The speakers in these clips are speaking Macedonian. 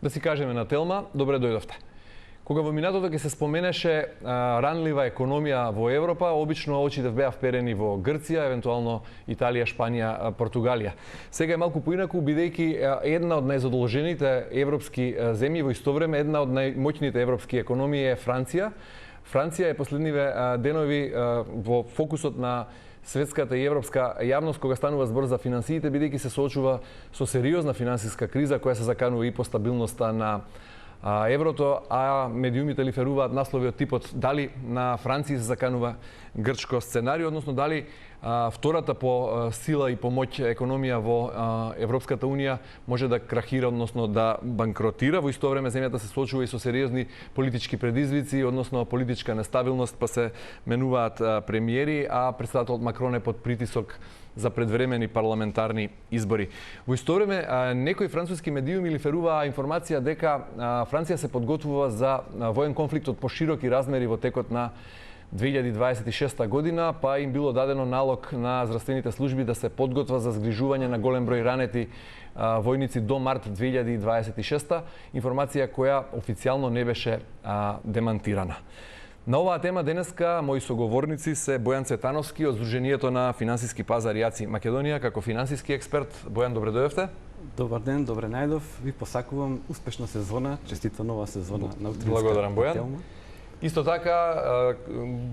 Да си кажеме на Телма, добре дојдовте. Кога во минатото ќе се споменеше ранлива економија во Европа, обично очите беа вперени во Грција, евентуално Италија, Шпанија, Португалија. Сега е малку поинаку, бидејќи една од најзадолжените европски земји, во исто време една од најмоќните европски економии е Франција. Франција е последниве денови во фокусот на светската и европска јавност кога станува збор за финансиите, бидејќи се соочува со сериозна финансиска криза која се заканува и по стабилноста на еврото, а медиумите лиферуваат наслови од типот дали на Франција се заканува грчко сценарио, односно дали втората по сила и по моќ економија во Европската Унија може да крахира, односно да банкротира. Во исто време земјата се соочува и со сериозни политички предизвици, односно политичка нестабилност, па се менуваат премиери, а претседателот Макрон е под притисок за предвремени парламентарни избори. Во исто време, некои француски медиуми лиферуваа информација дека Франција се подготвува за воен конфликт од пошироки размери во текот на 2026 година, па им било дадено налог на здравствените служби да се подготва за згрижување на голем број ранети војници до март 2026, информација која официјално не беше демантирана. На оваа тема денеска мои соговорници се Бојан Цветановски од Сдруженијето на финансиски пазари АЦИ Македонија, како финансиски експерт. Бојан, добре дојдовте. Добар ден, добре најдов. Ви посакувам успешна сезона, честита нова сезона на утринска. Благодарам, Бојан. Исто така,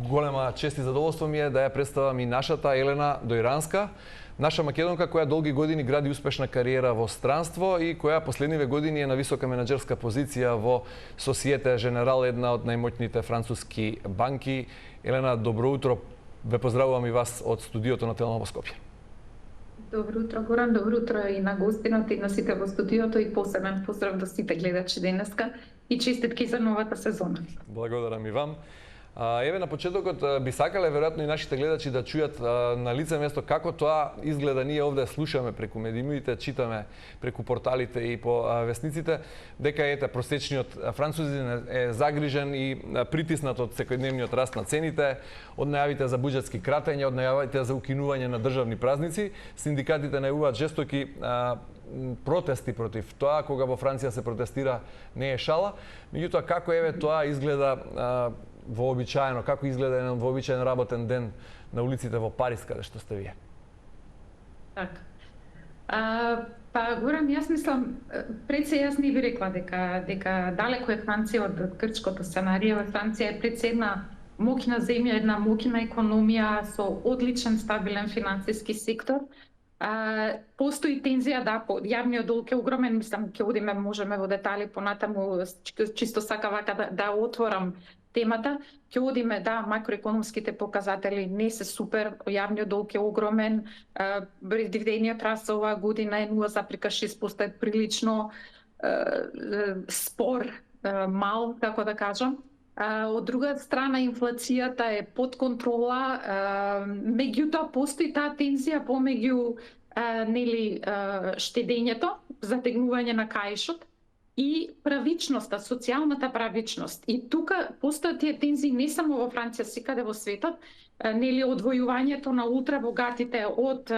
голема чест и задоволство ми е да ја представам и нашата Елена Дојранска, наша македонка која долги години гради успешна кариера во странство и која последниве години е на висока менаџерска позиција во Societe Generale, една од најмоќните француски банки. Елена, добро утро. Ве поздравувам и вас од студиото на Телма во Скопје. Добро утро, Горан, добро утро и на гостината и на сите во студиото и посебен поздрав до сите гледачи денеска и честитки за новата сезона. Благодарам и вам. Еве на почетокот би сакале веројатно и нашите гледачи да чујат на лице место како тоа изгледа. Ние овде слушаме преку медиумите, читаме преку порталите и по весниците дека ете просечниот французин е загрижен и притиснат од секојдневниот раст на цените, од најавите за буџетски кратења, од најавите за укинување на државни празници. Синдикатите најавуваат жестоки протести против тоа. Кога во Франција се протестира не е шала. Меѓутоа како еве тоа изгледа вообичаено, како изгледа еден вообичаен работен ден на улиците во Париз, каде што сте вие? Така. Па Горан, јас мислам, пред се јас не би рекла дека далеко е Франција од грчкото сценарио. Франција е пред се една моќна земја, една моќна економија со одличен стабилен финансиски сектор. Постои тензија, да, јавниот долг е огромен, мислам, ќе одиме, можеме во детали понатаму, чисто сака вака да отворам темата, ќе одиме, да, макроекономските показатели не се супер, јавниот долг е огромен, дивидендниот раст за оваа година е 0,6%, е прилично спор, мал, како да кажам. Од друга страна, инфлацијата е под контрола, меѓутоа постои таа тензија помеѓу штедењето, затегнување на каишот и правичноста, социјалната правичност. И тука постојат тие тензии не само во Франција, секаде во светот, одвојувањето на ултрабогатите од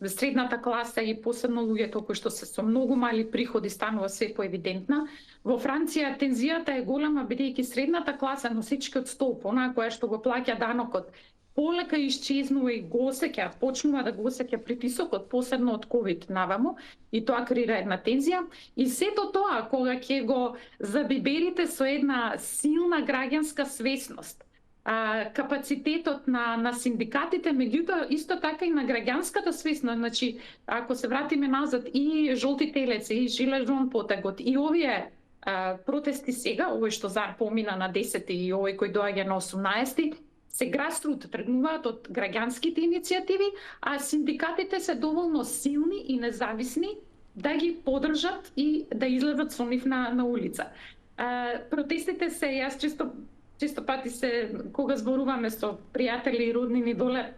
средната класа и посебно луѓето кои што се со многу мали приходи станува се поевидентна. Во Франција тензијата е голема бидејќи средната класа, носичкиот столб, онаа која што го плаќа данокот, полека исчезнува и го осеќа, почнува да го осеќа притисокот, посебно од ковид наваму, и тоа креира една тензија. И сето тоа, кога ќе го забиберите со една силна граѓанска свесност, капацитетот на синдикатите, меѓутоа исто така и на граѓанската свесност, значи ако се вратиме назад и жолти телеци, и жилежон потегот, и овие протести сега, овој што зар помина на 10 и овој кој доаѓа на 18, се грасрут тргнуваат од граѓанските иницијативи, а синдикатите се доволно силни и независни да ги поддржат и да излезат со нив на улица. Протестите се, јас често пати кога зборуваме со пријатели и роднини доле,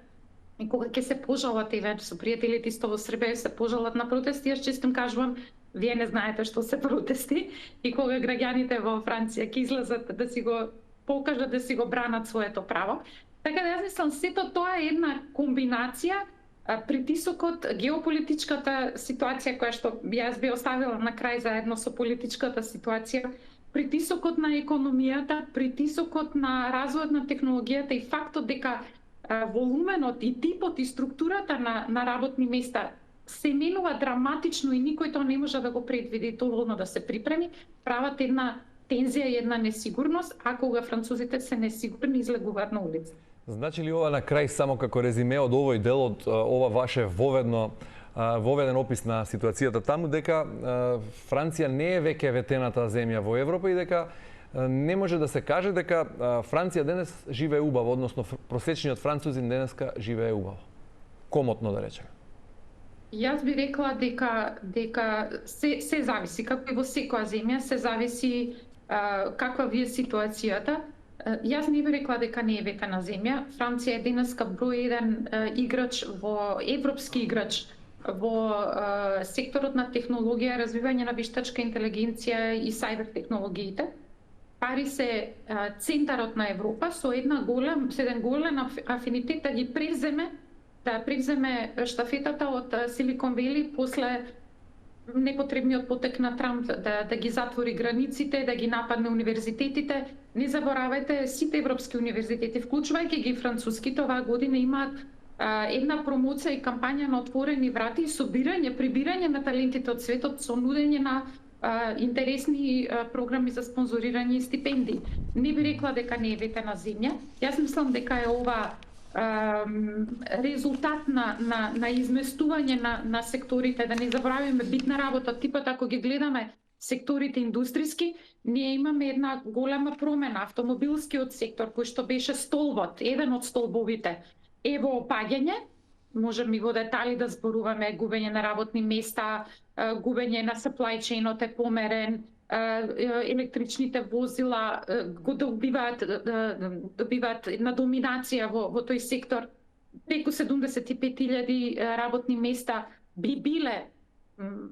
и кога ќе се пожалат и веќе со пријателите исто во Србија се пожалат на протести, јас често им кажувам, вие не знаете што се протести, и кога граѓаните во Франција ќе излезат да си го покажат, да си го бранат своето право. Така да јас мислам, сето тоа е една комбинација Притисокот, геополитичката ситуација која што јас би оставила на крај заедно со политичката ситуација, притисокот на економијата, притисокот на развојот на технологијата и фактот дека волуменот и типот и структурата на работни места се менува драматично и никој тоа не може да го предвиди доволно да се припреми, прават една тензија и една несигурност, а кога французите се несигурни излегуваат на улица. Значи ли ова на крај само како резиме од овој дел, од ова ваше воведен опис на ситуацијата таму, дека Франција не е веќе ветената земја во Европа и дека не може да се каже дека Франција денес живее убаво, односно просечниот французин денеска живее убаво. Комотно да речеме. Јас би рекла дека се зависи, како и во секоја земја, се зависи каква ви е ситуацијата. Јас не би рекла дека не е ветена земја. Франција е денеска број еден играч европски играч во секторот на технологија, развивање на вештачка интелигенција и сајбер технологиите. Париз е центарот на Европа со еден голем афинитет да ги превземе штафетата од Силикон Вели после непотребниот потек на Трамп, да ги затвори границите, да ги нападне универзитетите. Не заборавајте, сите европски универзитети, вклучувајќи ги француските, оваа година имаат една промоција и кампања на отворени врати и прибирање на талентите од светот со нудење на интересни програми за спонзорирање и стипендии. Не би рекла дека не е ветена земја. Јас мислам дека е ова резултат на изместување на секторите, да не забораваме битна работа, типот ако ги гледаме секторите индустријски, ние имаме една голема промена. Автомобилскиот сектор, кој што беше столбот, еден од столбовите, е во опаѓање. Можеме и во детали да зборуваме, губење на работни места, губење на supply chain-от е померен, електричните возила го добиваат една доминација во тој сектор. Преку 75.000 работни места би биле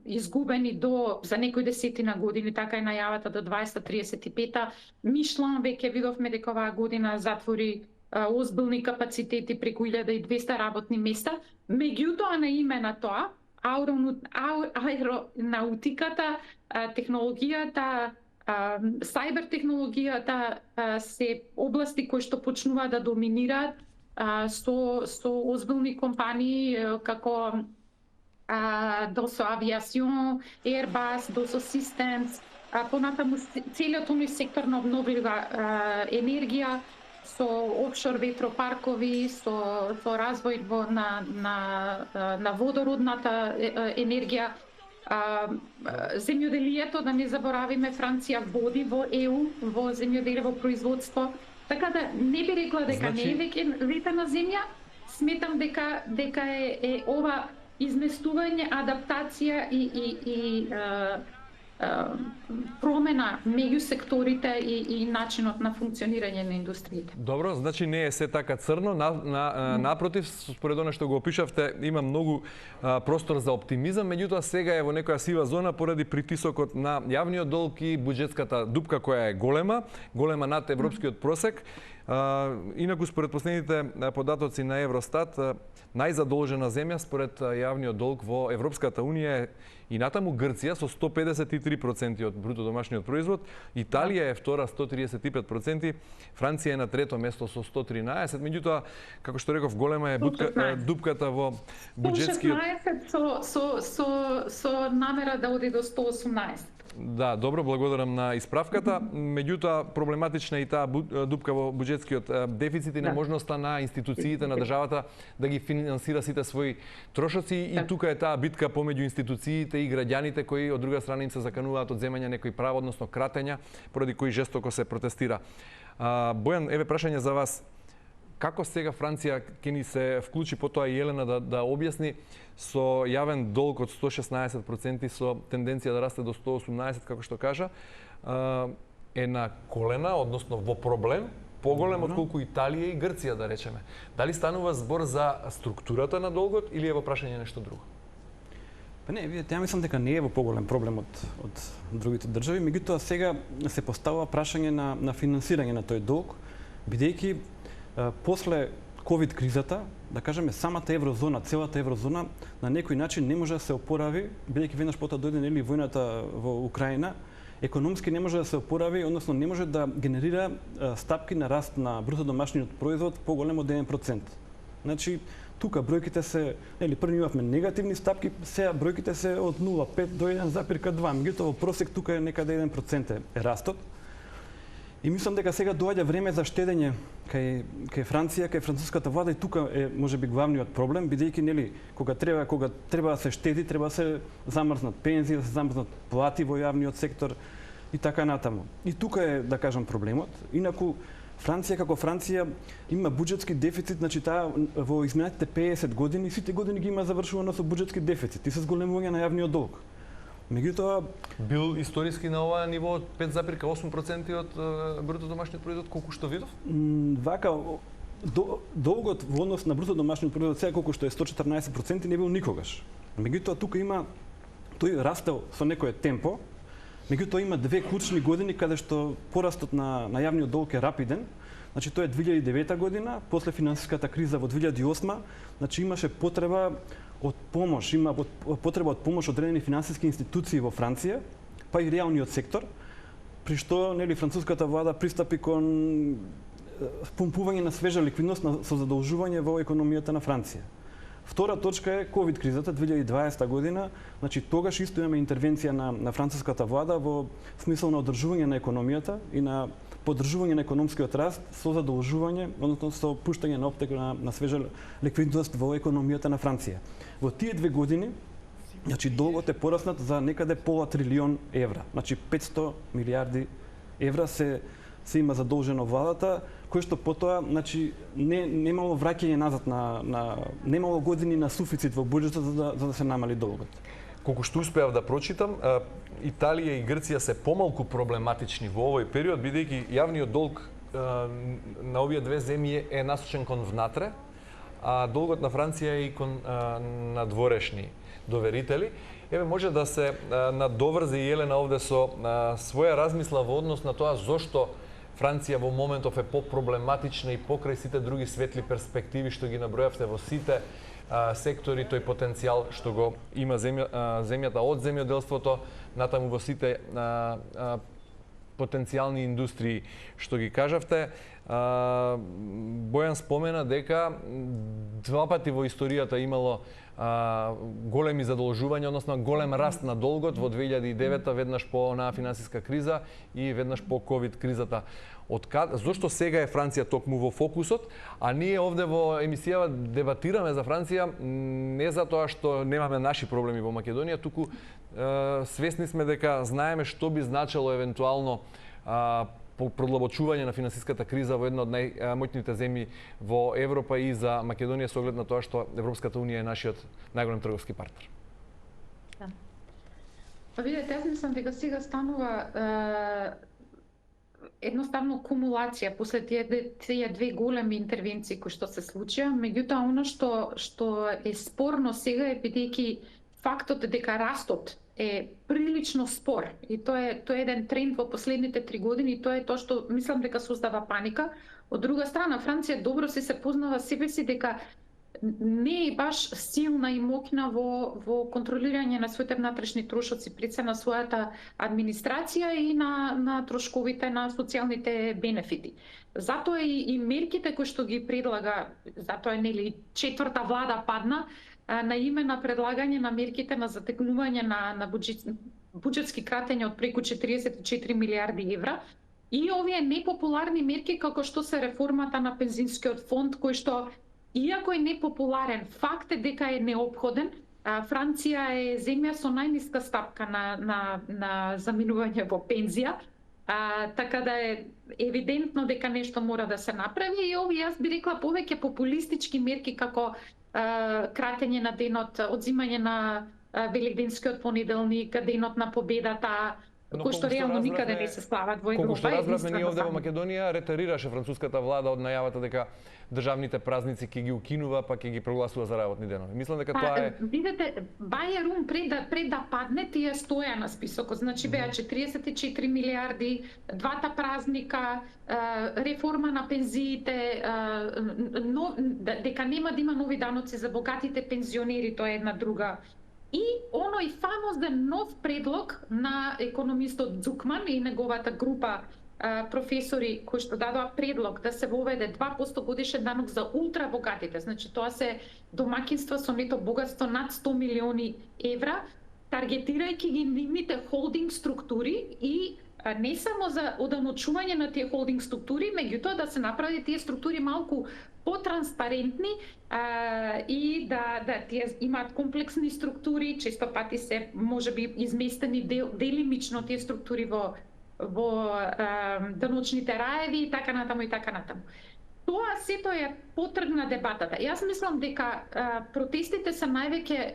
изгубени за некои десетина години, така е најавата до 2035. Мишлан веќе видовме дека оваа година затвори озбилни капацитети преку 1200 работни места. Меѓутоа на име на тоа, аеронавтиката, технологијата, сајбер технологијата се области кои што почнуваат да доминираат со озбилни компании како Dassault Aviation, Airbus, Dassault Systems, понатаму целиот оној сектор на обновлива енергија, со офшор ветропаркови, со развој на водородната енергија, земјоделието, да не заборавиме, Франција води во ЕУ, во земјоделие, производство. Така да не би рекла дека не е веќе ветена земја, сметам дека е ова изместување, адаптација и промена меѓу секторите и начинот на функционирање на индустријата. Добро, значи не е се така црно, напротив, според оно што го опишавте, има многу простор за оптимизам, меѓутоа сега е во некоја сива зона поради притисокот на јавниот долг и буџетската дупка која е голема над европскиот просек. Инаку според последните податоци на Евростат, најзадолжена земја според јавниот долг во Европската унија е и натаму Грција со 153% од бруто домашниот производ, Италија е втора 135%, Франција е на трето место со 113%, меѓутоа, како што реков, голема е дупката во буџетскиот... 116 со намера да оди до 118. Да, добро, благодарам на исправката. Меѓутоа, проблематична е и таа дупка во буџетскиот дефицит и неможноста на институциите на државата да ги финансира сите своји трошоци. И тука е таа битка помеѓу институциите и граѓаните кои од друга страна им се закануваат од земање некои права, односно кратења, поради кои жестоко се протестира. Бојан, еве прашање за вас. Како сега Франција ќе ни се вклучи, потоа и Елена да објасни, со јавен долг од 116% со тенденција да расте до 118%, како што кажа, е на колена, односно во проблем, поголем отколку Италија и Грција, да речеме. Дали станува збор за структурата на долгот или е во прашање нешто друго? Па не, видите, ја мислам дека не е во поголем проблем од другите држави, меѓутоа сега се поставува прашање на финансирање на тој долг, бидејќи после ковид кризата, да кажеме самата еврозона, целата еврозона на некој начин не може да се опорави, бидејќи веднаш потоа дојде нели војната во Украина, економски не може да се опорави, односно не може да генерира стапки на раст на бруто домашниот производ поголем од 1%. Значи, тука бројките се, нели први имавме негативни стапки, сега бројките се од 0,5 до 1,2, меѓутоа во просек тука е некаде 1% е растот. И мислам дека сега доаѓа време за штедење кај Франција, кај француската влада, и тука е можеби главниот проблем, бидејќи нели кога треба да се штеди, треба да се замрзнат пензии, да се замрзнат плати во јавниот сектор и така натаму. И тука е, да кажам, проблемот. Инаку Франција како Франција има буџетски дефицит, значи таа во изминатите 50 години сите години ги има завршувано со буџетски дефицит и со зголемување на јавниот долг. Меѓутоа бил историски на ова ниво 5,8% од бруто домашниот производ, колку што видов? Вака долгот во однос на бруто домашниот производ сега колку што е 114% не бил никогаш. Меѓутоа тука има тој растел со некое темпо. Меѓутоа има две клучни години каде што порастот на јавниот долг е рапиден. Значи тоа е 2009 година, после финансиската криза во 2008, значи имаше потреба од помош, има потреба од помош од одредени финансиски институции во Франција, па и реалниот сектор, при што нели француската влада пристапи кон помпување на свежа ликвидност со задолжување во економијата на Франција. Втора точка е ковид кризата 2020 година, значи тогаш исто имаме интервенција на француската влада во смисол на одржување на економијата и на поддржување на економскиот раст со задолжување, односно со пуштање на оптек на свежа ликвидност во економијата на Франција. Во тие две години, значи долгот е пораснат за некаде пола трилион евра, значи 500 милиарди евра се има задолжено владата, кој што потоа, значи немало враќање назад немало години на суфицит во буџетот за да се намали долгот. Колку што успеав да прочитам, Италија и Грција се помалку проблематични во овој период, бидејќи јавниот долг на овие две земји е насочен кон внатре, а долгот на Франција е и кон надворешни доверители. Еве може да се надоврзи Елена овде со своја размисла во однос на тоа зошто Франција во моментов е попроблематична и покрај сите други светли перспективи што ги набројавте во сите сектори, тој потенцијал што го има земјата од земјоделството натаму во сите потенцијални индустрии што ги кажавте. Бојан спомена дека два пати во историјата имало големи задолжувања, односно голем раст на долгот во 2009 веднаш по онаа финансиска криза и веднаш по ковид кризата. Зошто сега е Франција токму во фокусот, а ние овде во емисијава дебатираме за Франција не затоа што немаме наши проблеми во Македонија, туку свесни сме дека знаеме што би значело евентуално продлабочување на финансиската криза во една од најмоćните земји во Европа и за Македонија со оглед на тоа што Европската унија е нашиот најголем трговски партнер. Да. Па видете, јас мислам дека сега станува едноставно кумулација после тие две големи интервенции кои што се случија, меѓутоа она што е спорно сега е бидејќи фактот дека растот е прилично спор и тоа е еден тренд во последните 3 години и тоа е тоа што мислам дека создава паника. Од друга страна, Франција добро се познава себе си дека не е баш силна и моќна во контролирање на своите внатрешни трошоци, пред се на својата администрација и на трошковите на социјалните бенефити. Затоа и мерките кои што ги предлага, затоа нели четврта влада падна, на име на предлагање на мерките на затегнување на буџетски кратења од преку 44 милиарди евра и овие непопуларни мерки како што се реформата на пензионскиот фонд кој што иако е непопуларен, факт е дека е неопходен. Франција е земја со најниска стапка на заминување во пензија, така да е евидентно дека нешто мора да се направи и овие јас би рекла повеќе популистички мерки како кратење на денот, одзимање на великденскиот понеделник, денот на победата, кои што реално никаде не се слават во Европа. Колку што разбравме ние овде во Македонија, ретерираше француската влада од најавата дека државните празници ќе ги укинува, па ќе ги прогласува за работни денови. Мислам дека тоа е... Видете, Бајерум пред да падне, тие стоја на списокот. Значи беа 44 милиарди, двата празника, реформа на пензиите, дека нема да има нови даноци за богатите пензионери, тоа е една друга. И оној фамозен нов предлог на економистот Дзукман и неговата група професори кои што дадоа предлог да се воведе 2% годишен данок за ултрабогатите. Значи тоа се домаќинства со нето богатство над 100 милиони евра, таргетирајќи ги нивните холдинг структури и не само за оданочување на тие холдинг структури, меѓутоа да се направи тие структури малку потранспарентни и да тие имаат комплексни структури, често пати се можеби изместени делимично тие структури во даночните раеви и така натаму и така натаму. Тоа сето е потргна дебатата. Јас мислам дека протестите се највеќе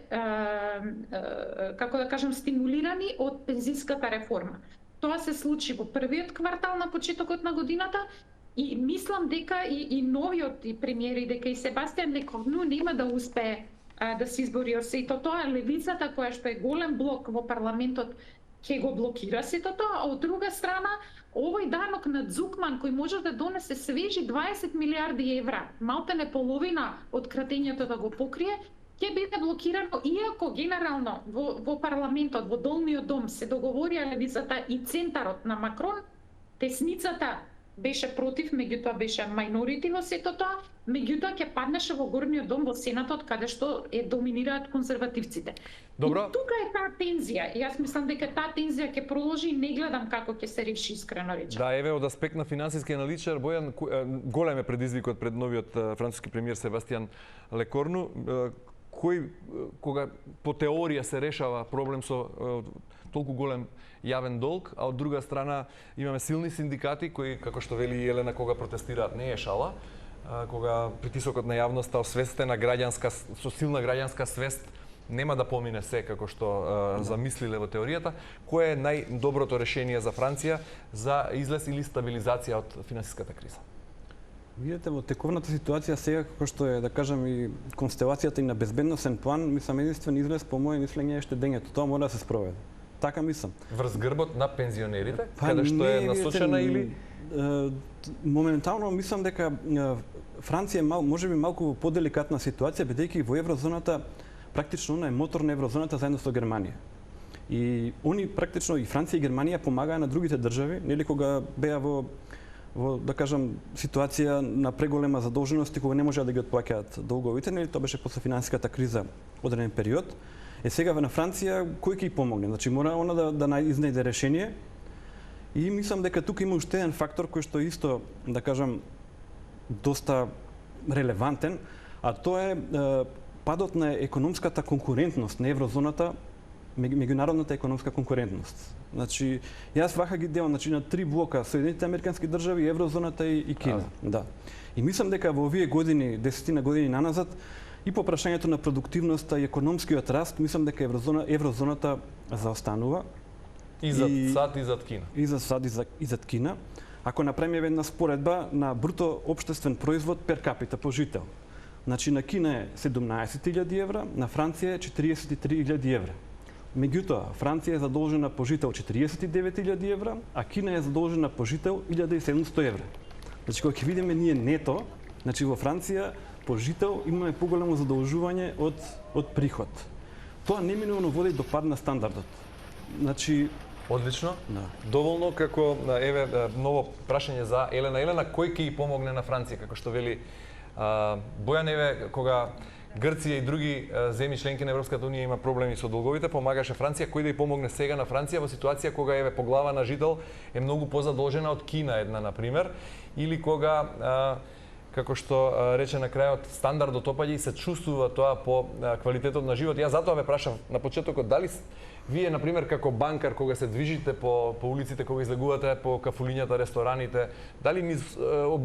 како да кажам стимулирани од пензиската реформа. Тоа се случи во првиот квартал на почетокот на годината и мислам дека и новиот премиер дека и Себастијан Лекорну нема да успее да се избори од сето тоа. Левицата која што е голем блок во парламентот ќе го блокира сето тоа, а од друга страна овој данок на Дзукман кој може да донесе свежи 20 милиарди евра, малте не половина од кратењето да го покрие, ќе биде блокирано, иако генерално во парламентот, во долниот дом се договорија левицата и центарот на Макрон, десницата беше против, меѓутоа беше мајнорити во сето тоа, меѓутоа ќе паднеше во горниот дом во Сенатот, каде што доминираат конзервативците. Добро. И тука е таа тензија. Јас мислам дека таа тензија ќе продолжи и не гледам како ќе се реши, искрено речено. Да, еве од аспект на финансиски аналитичар Бојан, голем е предизвикот пред новиот француски премиер Себастијан Лекорну, кој кога по теорија се решава проблем со толку голем јавен долг, а од друга страна имаме силни синдикати кои, како што вели Елена, кога протестираат не е шала, кога притисокот на јавноста освестена граѓанска со силна граѓанска свест нема да помине се како што замислиле во теоријата, кое е најдоброто решение за Франција за излез или стабилизација од финансиската криза? Видете, во тековната ситуација сега, како што е, да кажам, и констелацијата и на безбедносен план, мислам, единствен излез, по моје мислење, е штедењето. Тоа мора да се спроведе. Така мислам. Врз грбот на пензионерите, каде што е насочена или? Моментално мислам дека Франција е можеби малку во поделикатна ситуација, бидејќи во еврозоната практично она е мотор на еврозоната заедно со Германија. И они практично и Франција и Германија помагаа на другите држави, нели кога беа во да кажам ситуација на преголема задолженост и кога не можеа да ги отплаќаат долговите, нели тоа беше после финансиската криза одреден период. Сега на Франција кој ќе ја помогне? Значи мора она да изнајде решение. И мислам дека тука има уште еден фактор кој што исто, да кажам, доста релевантен, а тоа е падот на економската конкурентност на еврозоната, меѓународната економска конкурентност. Значи, јас вака ги делам на три блока: Соединетите американски држави, еврозоната и Кина. Да. И мислам дека во овие години, 10 години наназад, и по прашањето на продуктивноста и економскиот раст, мислам дека еврозоната заостанува. И зад САД и зад Кина. И за САД и зад Кина. Ако направиме една споредба на бруто општествен производ пер капита по жител. Значи на Кина е 17.000 евра, на Франција е 43.000 евра. Меѓутоа, Франција е задолжена по жител 49.000 евра, а Кина е задолжена по жител 1.700 евра. Значи, кога ќе видиме ние нето, значи во Франција по жител имаме поголемо задолжување од приход. Тоа неминуелно води до пад на стандардот. Значи, одлично. Да. Доволно како еве ново прашање за Елена. Елена, кој ќе ја помогне на Франција, како што вели Бојан, еве кога Грција и други земји членки на Европската унија има проблеми со долговите, помагаше Франција. Кој да ја помогне сега на Франција во ситуација кога еве по глава на жител е многу позадолжена од Кина една на пример, или кога како што рече на крајот, стандардот опаѓа и се чувствува тоа по квалитетот на живот. Јас затоа ве прашав на почетокот, дали вие, например, како банкар, кога се движите по улиците, кога излегувате по кафулињата, рестораните, дали низ во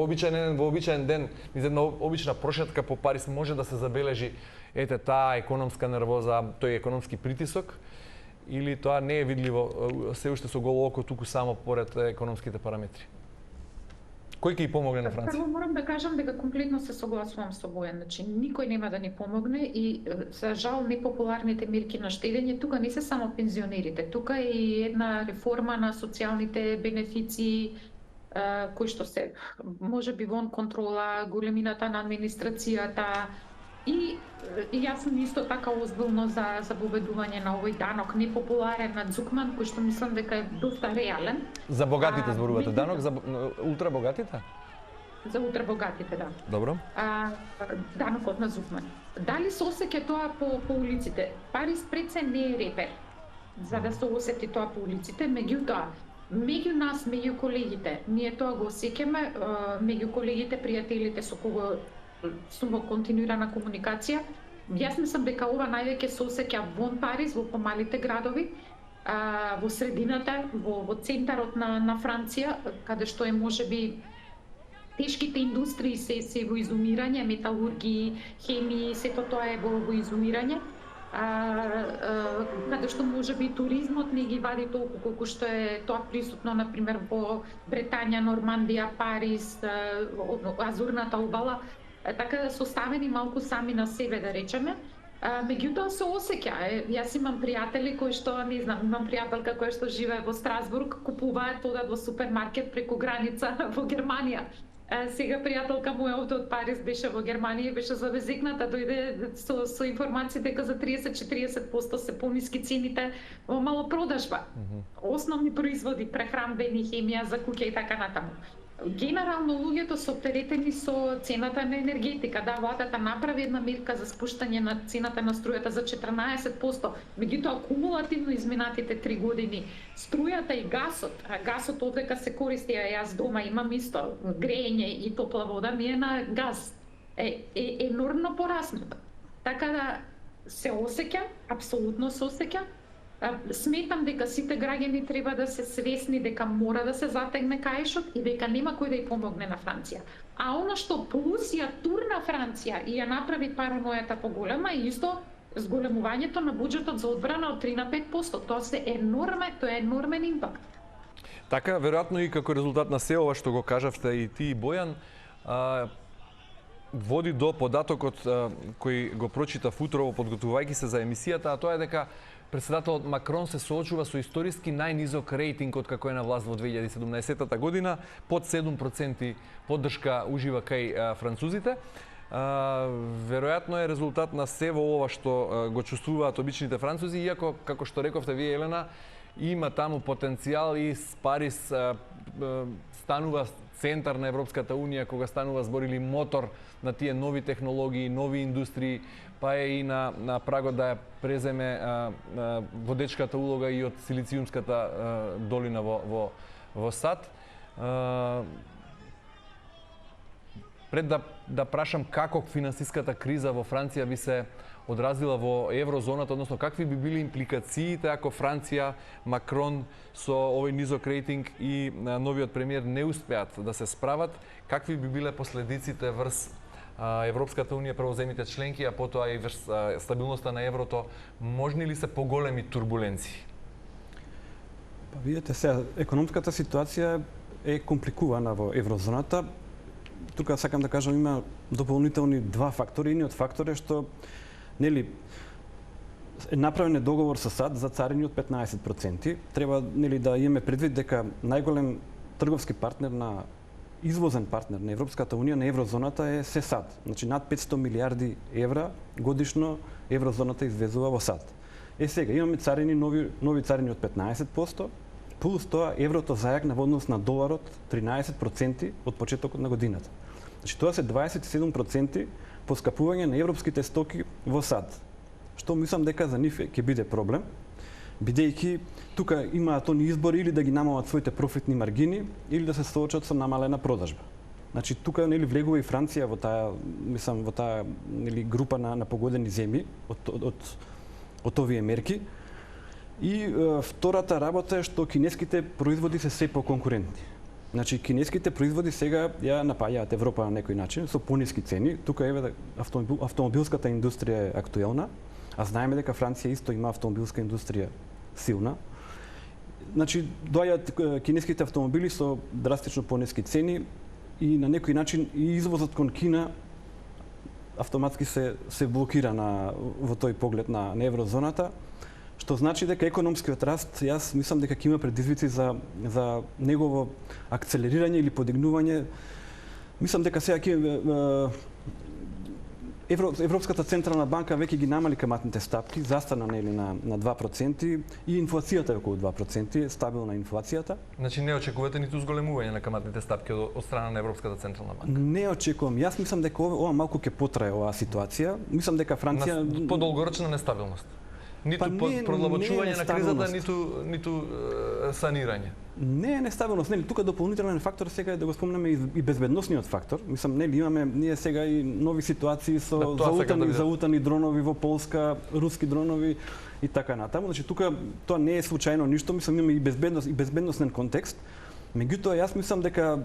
обичаен ден, низ една обична прошетка по Париз може да се забележи таа економска нервоза, тој економски притисок, или тоа не е видливо се уште со голо око туку само поред економските параметри? Кој ќе ги помогне на Франција? Прво морам да кажам дека комплетно се согласувам со Бојан. Значи, никој нема да ни помогне и за жал непопуларните мерки на штедење тука не се само пензионерите, тука е и една реформа на социјалните бенефиции кои што се можеби вон контрола, големината на администрацијата и јас сум исто така озбилно за воведување на овој данок непопуларен на Дзукман, кој што мислам дека е доста реален. За богатите зборувате данок, за ултрабогатите? За ултрабогатите, да. Добро. Данокот на Дзукман. Дали се осеќа тоа по улиците? Парис пред се не е репер за да се осети тоа по улиците, меѓутоа меѓу нас, меѓу колегите, ние тоа го осеќаме, меѓу колегите, пријателите со кого сум во континуирана комуникација. Јас мислам дека ова највеќе се осеќа вон Париз, во помалите градови, во средината, во центарот на Франција, каде што е можеби тешките индустрии се во изумирање, металургии, хемии, сето тоа е во изумирање. Каде што можеби туризмот не ги вади толку колку што е тоа присутно например во Бретања, Нормандија, Париз, Азурната обала, така да се оставени малку сами на себе да речеме. Меѓутоа се осеќа. Јас имам пријатели кои што, не знам, имам пријателка која што живее во Страсбург, купуваат, одат во супермаркет преку граница во Германија. Сега пријателка моја овде од Париз беше во Германија и беше забезекната, дојде со информација дека за 30-40% се пониски цените во малопродажба. Основни производи, прехранбени, хемија за куќа и така натаму. Генерално луѓето се оптеретени со цената на енергетика. Да, владата направи една мерка за спуштање на цената на струјата за 14%, меѓутоа кумулативно изминатите 3 години струјата и газот одека се користи, јас дома имам исто грејење и топла вода ми е на газ. Е енормно пораснато. Така да се осеќа, апсолутно се осеќа. Сметам дека сите граѓани треба да се свесни дека мора да се затегне каишот и дека нема кој да ја помогне на Франција. А она што плюс ја турна Франција и ја направи паранојата поголема е исто зголемувањето на буџетот за одбрана од 3 на 5%. Тоа е енормен импакт. Така, веројатно и како резултат на се ова што го кажавте и ти, Бојан, води до податокот кој го прочитав утрово подготвувајќи се за емисијата, а тоа е дека председателот Макрон се соочува со историски најнизок рейтинг од како е на власт во 2017 година, под 7% поддршка ужива кај французите. Веројатно е резултат на се во ова што го чувствуваат обичните французи, иако, како што рековте вие, Елена, има таму потенцијал и Париз станува центар на Европската Унија, кога станува збор или мотор на тие нови технологии, нови индустрии, па е и на прагот да ја преземе водечката улога и од силициумската долина во САД. Пред да прашам како финансиската криза во Франција би се одразила во еврозоната, односно какви би били импликациите ако Франција, Макрон со овој низок рейтинг и новиот премиер не успеат да се справат, какви би биле последиците врз Европската Унија, првоземните членки, а потоа и врз стабилноста на еврото, можни ли се поголеми турбуленции? Па видите сега, економската ситуација е компликувана во еврозоната. Тука сакам да кажам има дополнителни два фактори. Едниот фактор е што е направен договор со САД за царини од 15%. Треба да имаме предвид дека најголем трговски партнер извозен партнер на Европската Унија, на еврозоната е се САД. Значи над 500 милиарди евра годишно еврозоната извезува во САД. Сега имаме царини нови царини од 15%, плюс тоа еврото зајакна во однос на доларот 13% од почетокот на годината. Значи тоа се 27% поскапување на европските стоки во САД. Што мислам дека за нив ќе биде проблем, бидејќи тука имаат они избори или да ги намалат своите профитни маргини или да се соочат со намалена продажба. Значи тука влегува и Франција во таа група на погодени земји од овие мерки. И втората работа е што кинеските производи се поконкурентни. Значи кинеските производи сега ја напаѓаат Европа на некој начин со пониски цени. Тука автомобилската индустрија е актуелна, а знаеме дека Франција исто има автомобилска индустрија силна. Значи, доаѓаат кинеските автомобили со драстично пониски цени и на некој начин и извозот кон Кина автоматски се блокира во тој поглед на еврозоната, што значи дека економскиот раст, јас мислам дека ќе има предизвици за негово акцелерирање или подигнување. Мислам дека сега ќе Европската централна банка веќе ги намали каматните стапки, застана нели на 2% и инфлацијата е околу 2%, стабилна инфлацијата. Значи не очекувате ниту зголемување на каматните стапки од страна на Европската централна банка? Не очекувам. Јас мислам дека ова малку ќе потрае оваа ситуација. Мислам дека Франција по долгорочна нестабилност. Ниту продлабочување на кризата, ниту санирање. Не е нестабилност, нели тука дополнителен фактор сега е да го спомнеме и безбедносниот фактор. Мислам, нели имаме ние сега и нови ситуации со заутани дронови во Полска, руски дронови и така натаму. Значи тука тоа не е случајно ништо, мислам имаме и безбедност и безбедносен контекст. Меѓутоа јас мислам дека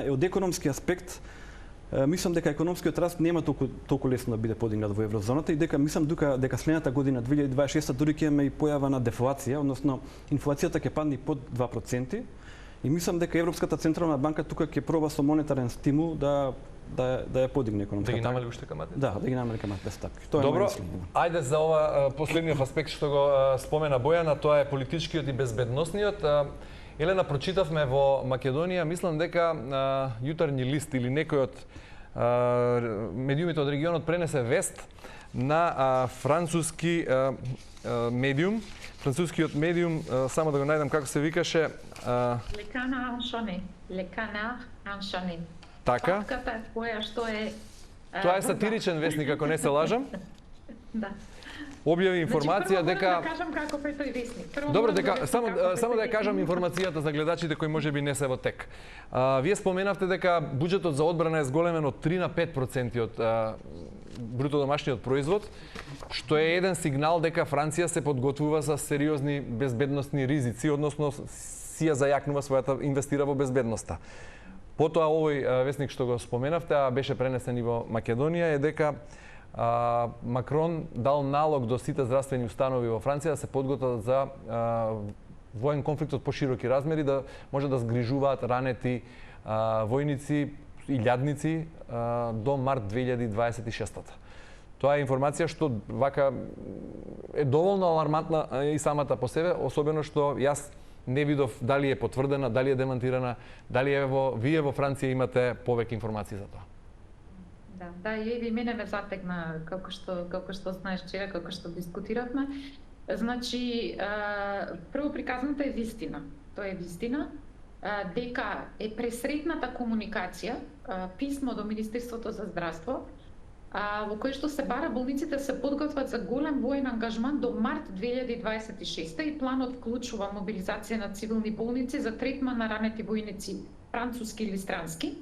од економски аспект мислам дека економскиот раст нема толку лесно да биде подигнат во еврозоната и дека мислам дека следната година 2026 дури ќе имаме и појава на дефлација, односно инфлацијата ќе падне под 2% и мислам дека Европската централна банка тука ќе проба со монетарен стимул да ја подигне економската. Да ги намали уште каматите? Да ги намали каматните стапки. Тоа е добро. мислење. Ајде за ова последниот аспект што го спомена Бојана, тоа е политичкиот и безбедносниот. Елена, прочитавме во Македонија, мислам дека Јутарњи лист или некој од медиумите од регионот пренесе вест на француски медиум. Францускиот медиум, само да го најдам како се викаше. Le Canard enchaîné. Le Canard enchaîné. Така. Патката која што е Тоа е сатиричен вестник, ако не се лажам. Да. Објави информација дека да кажам како е тој вестник. Добро, дека само да ја кажам информацијата за гледачите кои можеби не се во тек. Вие споменавте дека буџетот за одбрана е зголемен од 3 на 5% од бруто домашниот производ, што е еден сигнал дека Франција се подготвува за сериозни безбедносни ризици, односно си ја зајакнува својата инвестира во безбедноста. Потоа овој вестник што го споменавте, а беше пренесен и во Македонија, е дека Макрон дал налог до сите здравствени установи во Франција да се подготват за воен конфликт од пошироки размери, да може да згрижуваат ранети војници и лјадници до март 2026. Тоа е информација што вака е доволно алармантна и самата по себе, особено што јас не видов дали е потврдена, дали е демантирана, дали вие во Франција имате повеќе информации за тоа. Да, и мене ме затегна како што знаеш вчера, како што дискутиравме. Значи, прво приказната е вистина. Тоа е вистина дека е пресретната комуникација, писмо до Министерството за здравство, во кое што се бара болниците се подготват за голем воен ангажман до март 2026 и планот вклучува мобилизација на цивилни болници за третман на ранети војници француски или странски,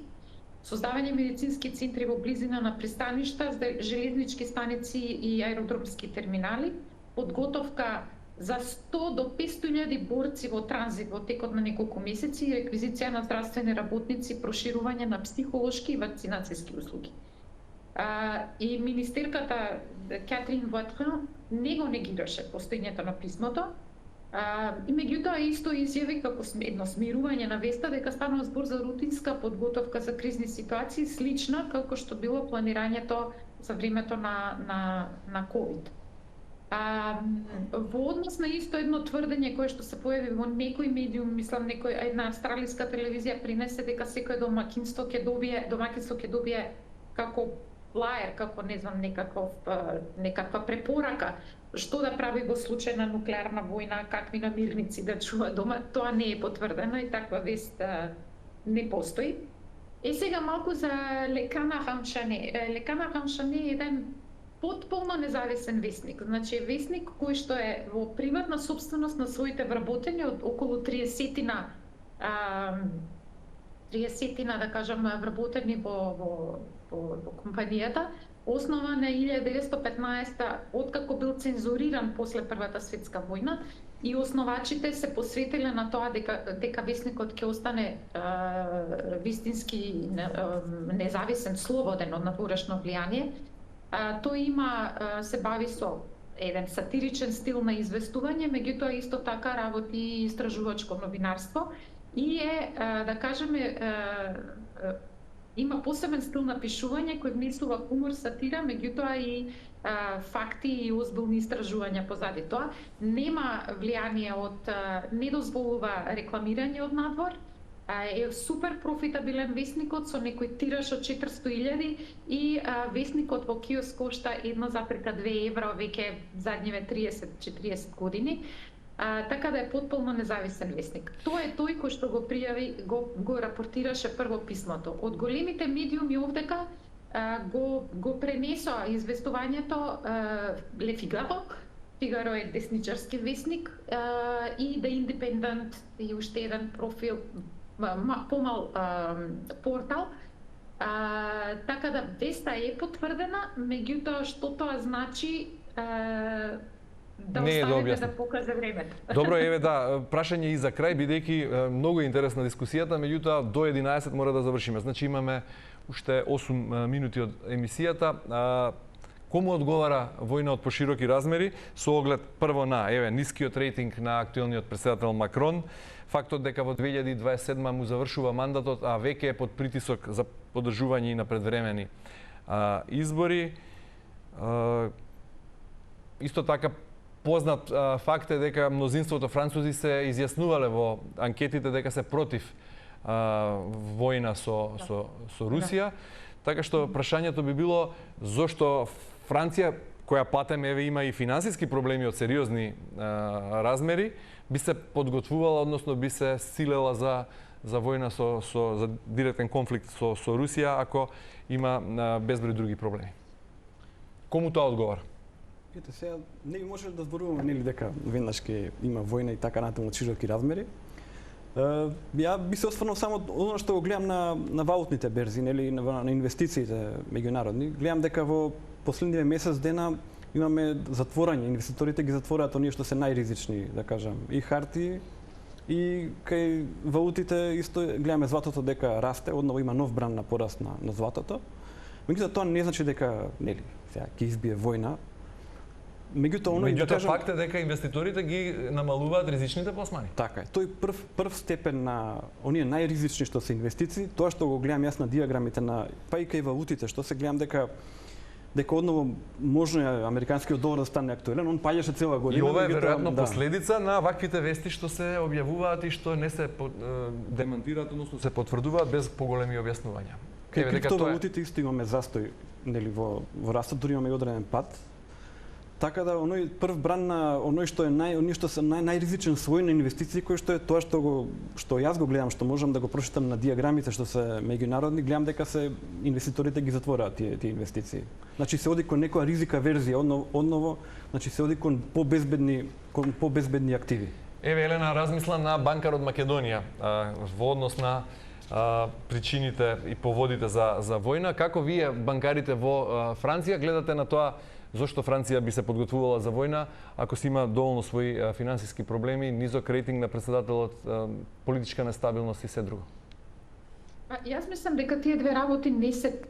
создавање медицински центри во близина на пристаништа, железнички станици и аеродромски терминали, подготовка за 100 до 500.000 борци во транзит во текот на неколку месеци и реквизиција на здравствени работници, проширување на психолошки и вакцинацијски услуги. И министерката Катрин Ватрин не го негираше постоењето на писмото, и меѓутоа исто изјави како едно смирување на веста дека станува збор за рутинска подготовка за кризни ситуации, слична како што било планирањето за времето на COVID. Во однос на исто едно тврдење кое што се појави во некој медиум, мислам една австралиска телевизија принесе дека секој домаќинство ќе добие како флаер, како не знам некаква препорака што да прави во случај на нуклеарна војна, какви намирници да чува дома. Тоа не е потврдено и таква вест не постои. Сега малку за Le Canard enchaîné. Le Canard enchaîné е еден потполно независен вестник. Значи вестник кој што е во приватна собственост на своите вработени од околу 30-тина да кажам вработени во компанијата, основан е 1915 откако бил цензуриран после Првата светска војна и основачите се посветиле на тоа дека вестникот ќе остане вистински независен, слободен од надворешно влијание. Тој се бави со еден сатиричен стил на известување, меѓутоа исто така работи и истражувачко новинарство и да кажеме, има посебен стил на пишување кој внесува хумор, сатира, меѓутоа и факти и озбилни истражувања позади тоа. Нема влијание од, не дозволува рекламирање од надвор, е супер профитабилен весникот со некој тираж од 400.000 и весникот во киоск кошта 1,2 евра веќе задниве 30-40 години. Така да е потполно независен весник. Тоа е тој кој што го пријави, го рапортираше прво писмото. Од големите медиуми овдека го пренесоа известувањето Le Figaro. Фигаро е десничарски весник и The Independent и уште еден профил, помал портал. Така да веста е потврдена, меѓутоа што тоа значи да оставиме да покаже времето. Добро, еве да, прашање и за крај, бидејќи многу интересна дискусијата, меѓутоа до 11 мора да завршиме. Значи имаме уште 8 минути од емисијата. Кому одговара војна од пошироки размери со оглед прво на нискиот рейтинг на актуелниот претседател Макрон, фактот дека во 2027 му завршува мандатот, а веќе е под притисок за поддржување на предвремени избори. Исто така познат факт е дека мнозинството французи се изјаснувале во анкетите дека се против војна со Русија. Така што прашањето би било зошто Франција, која патем има и финансиски проблеми од сериозни размери, би се подготвувала, односно би се силела за војна за директен конфликт со Русија, ако има безброј други проблеми. Кому тоа одговара? Ете, сега не може да зборуваме нели дека веднаш ќе има војна и така натаму од широки размери. Ја би се осврнал само оно што го гледам на валутните берзи, нели на инвестициите меѓународни. Гледам дека во последниве месец дена имаме затворање, инвеститорите ги затвораат оние што се најризични, да кажам, и харти, и кај валутите исто гледаме златото дека расте, одново има нов бран на пораст на златото. Меѓутоа тоа не значи дека нели сега ќе избие војна. Меѓутоа факт е дека инвеститорите ги намалуваат ризичните пласмани. Така е. Тој прв степен на оние најризични што се инвестиции, тоа што го гледам јас на диаграмите па и кај валутите, што се гледам дека одново можно е американскиот долар да стане актуелен, он паѓаше цела година. И ова е веројатно последица на ваквите вести што се објавуваат и што не се демантираат, односно се потврдуваат без поголеми објаснувања. Кај криптовалутите исто имаме застој, нели во растот, дури имаме и одреден пат. Така да оној прв бран на оној што е оние што се најризичен слој на инвестиции, кој што е тоа што јас го гледам, што можам да го прочитам на диаграмите што се меѓународни, гледам дека се инвеститорите ги затвораат тие инвестиции. Значи се оди кон некоја ризика верзија одново, значи се оди кон побезбедни активи. Еве Елена размисла на банкар од Македонија во однос на причините и поводите за војна. Како вие банкарите во Франција гледате на тоа? Зошто Франција би се подготвувала за војна ако си има доволно своји финансиски проблеми, низок рейтинг на претседателот, политичка нестабилност и се друго? Јас мислам дека тие две работи не се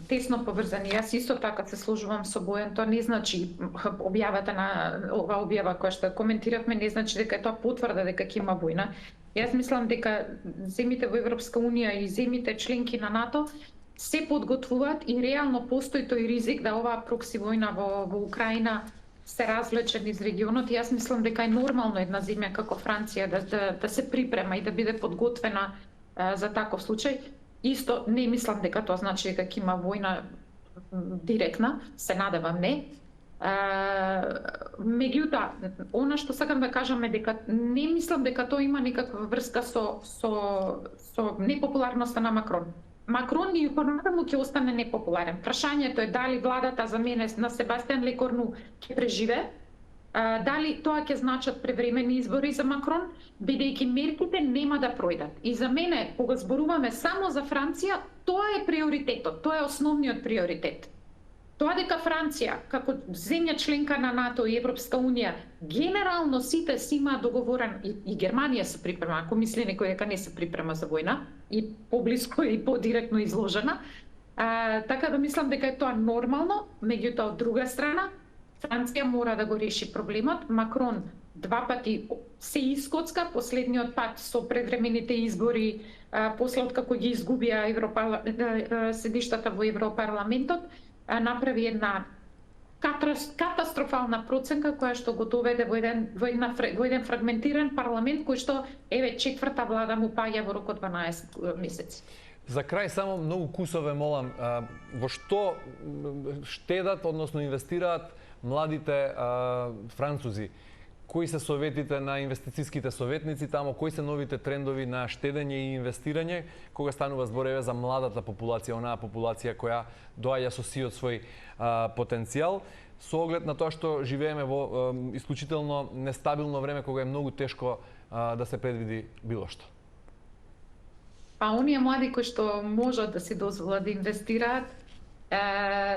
тесно поврзани. Јас исто така се сложувам со Бојан. Тоа не значи објавата на ова објава која што коментиравме не значи дека е тоа потврда дека ќе има војна. Јас мислам дека земите во Европска унија и земите членки на НАТО се подготвуваат и реално постои тој ризик да оваа прокси војна во Украина се развлече низ регионот. Јас мислам дека е нормално една земја како Франција да се припрема и да биде подготвена за таков случај. Исто не мислам дека тоа значи дека ќе има војна директна, се надевам не. Меѓутоа, она што сакам да кажам е дека не мислам дека тоа има никаква врска со непопуларноста на Макрон. Макрон и понатаму ќе остане непопуларен. Прашањето е дали владата за мене на Себастијан Лекорну ќе преживе, дали тоа ќе значат превремени избори за Макрон, бидејќи мерките нема да пројдат. И за мене, кога зборуваме само за Франција, тоа е приоритетот, тоа е основниот приоритет. Тоа дека Франција, како земја членка на НАТО и Европска унија, генерално сите си има договорен, и Германија се припрема, ако мисли некој дека не се припрема за војна, и поблиско и подиректно изложена, така да мислам дека е тоа нормално, меѓутоа од друга страна, Франција мора да го реши проблемот. Макрон 2 пати се искоцка, последниот пат со предвремените избори, после откако ги изгубија седиштата во Европарламентот, направи една катастрофална проценка која што го доведе во еден фрагментиран парламент кој што четврта влада му паѓа во рок од 12 месеци. За крај само многу кусове молам, во што штедат, односно инвестираат младите французи? Кои се советите на инвестицијските советници тамо, кои се новите трендови на штедење и инвестирање кога станува збор за младата популација, онаа популација која доаѓа со сиот свој потенцијал, со оглед на тоа што живееме во исклучително нестабилно време кога е многу тешко да се предвиди било што? Па оние млади кои што можат да си дозволат да инвестираат,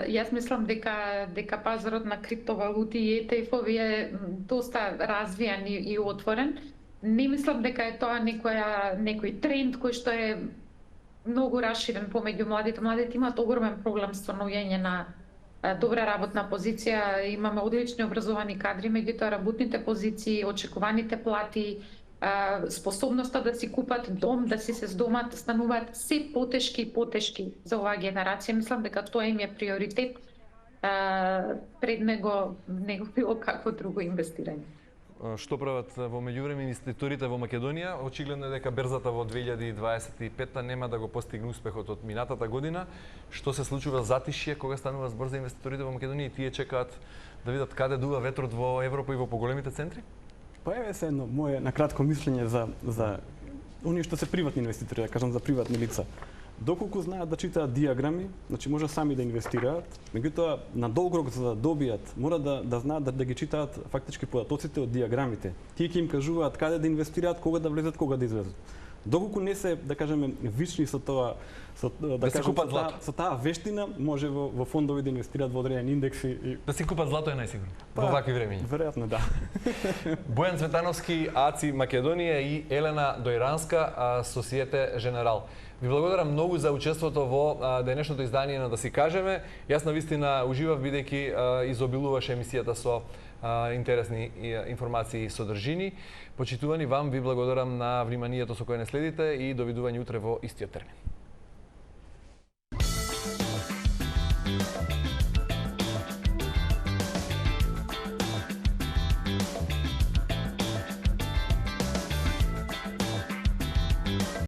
јас мислам дека пазарот на криптовалути и ETF-ови е доста развијан и отворен. Не мислам дека е тоа некој тренд кој што е многу расширен помеѓу младите. Младите имаат огромен проблем со наоѓање на добра работна позиција, имаме одлични образовани кадри, меѓутоа работните позиции, очекуваните плати, способноста да си купат дом, да си се здомат, стануваат се потешки и потешки за оваа генерација. Мислам дека тоа им е приоритет пред него било какво друго инвестирање. Што прават во меѓувреме инвеститорите во Македонија? Очигледно е дека берзата во 2025 нема да го постигне успехот од минатата година. Што се случува затишје кога станува збор за инвеститорите во Македонија и тие чекаат да видат каде дува ветрот во Европа и во поголемите центри? Па еве се едно мое накратко мислење за оние што се приватни инвеститори, да кажам за приватни лица. Доколку знаат да читаат диаграми, значи може сами да инвестираат, меѓутоа на долг рок за да добијат, мора да знаат да ги читаат фактички податоците од диаграмите. Тие ќе им кажуваат каде да инвестираат, кога да влезат, кога да излезат. Доколку не се, да кажеме, вични со тоа, со таа вештина, може во фондови да инвестираат во одредени индекси и да си купат злато е најсигурно во вакви времиња. Веројатно да. Бојан Цветановски, АЦИ Македонија и Елена Дојранска, Societe Generale. Ви благодарам многу за учеството во денешното издание на Да си кажеме. Јас навистина уживав бидејќи изобилуваше емисијата со интересни информации и содржини. Почитувани, вам ви благодарам на вниманието со кое не следите и довидување утре во истиот термин.